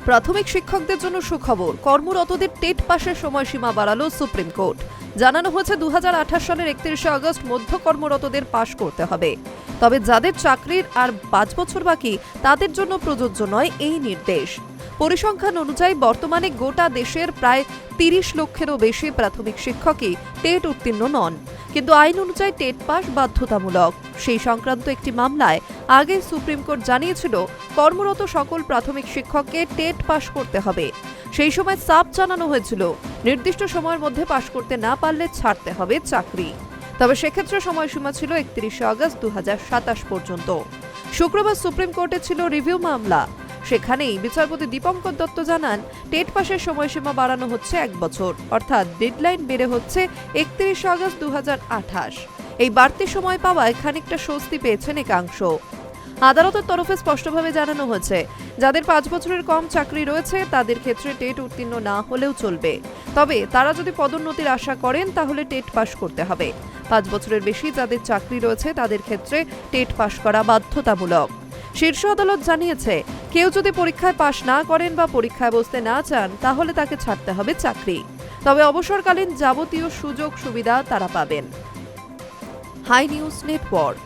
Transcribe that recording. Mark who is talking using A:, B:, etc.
A: প্রাথমিক শিক্ষকদের জন্য সুখবর, কর্মরতদের টেট পাশের সময়সীমা বাড়ালো সুপ্রিম কোর্ট। জানানো হয়েছে 2028 সালের 31শে আগস্ট মধ্য কর্মরতদের পাশ করতে হবে। তবে যাদের চাকরির আর 5 বছর বাকি তাদের জন্য প্রযোজ্য নয় এই নির্দেশ। পরিসংখ্যান অনুযায়ী বর্তমানে গোটা দেশের প্রায় 30 লক্ষেরও বেশি প্রাথমিক শিক্ষকই টেট উত্তীর্ণ নন, কিন্তু আইন অনুযায়ী টেট পাস বাধ্যতামূলক। সেই সংক্রান্ত একটি মামলায় আগে সুপ্রিম কোর্ট জানিয়েছিল কর্মরত সকল প্রাথমিক শিক্ষককে টেট পাস করতে হবে। সেই সময় সাফ জানানো হয়েছিল নির্দিষ্ট সময়ের মধ্যে পাস করতে না পারলে ছাড়তে হবে চাকরি। তবে সেক্ষেত্রে সময়সীমা ছিল 31শে আগস্ট 2027 পর্যন্ত। শুক্রবার সুপ্রিম কোর্টে ছিল রিভিউ মামলা। সেখানেই বিচারপতি দীপঙ্কর দত্ত জানান, টেট পাশের সময়সীমা বাড়ানো হচ্ছে 1 বছর, অর্থাৎ ডেডলাইন বেড়ে হচ্ছে 31শে আগস্ট 2028। এই বাড়তি সময় পাওয়ায় খানিকটা স্বস্তি পেয়েছেন একাংশ। আদালতের তরফে স্পষ্টভাবে জানানো হয়েছে, যাদের 5 বছরের কম চাকরি রয়েছে তাদের ক্ষেত্রে টেট উত্তীর্ণ না হলেও চলবে। তবে তারা যদি পদোন্নতির আশা করেন তাহলে টেট পাস করতে হবে। 5 বছরের বেশি যাদের চাকরি রয়েছে তাদের ক্ষেত্রে টেট পাস করা বাধ্যতামূলক। শীর্ষ আদালত জানিয়েছে, কেউ যদি পরীক্ষায় পাশ না করেন বা পরীক্ষায় বসতে না চান তাহলে তাকে ছাড়তে হবে চাকরি। তবে অবসরকালীন যাবতীয় সুযোগ সুবিধা তারা পাবেন। Hi news network.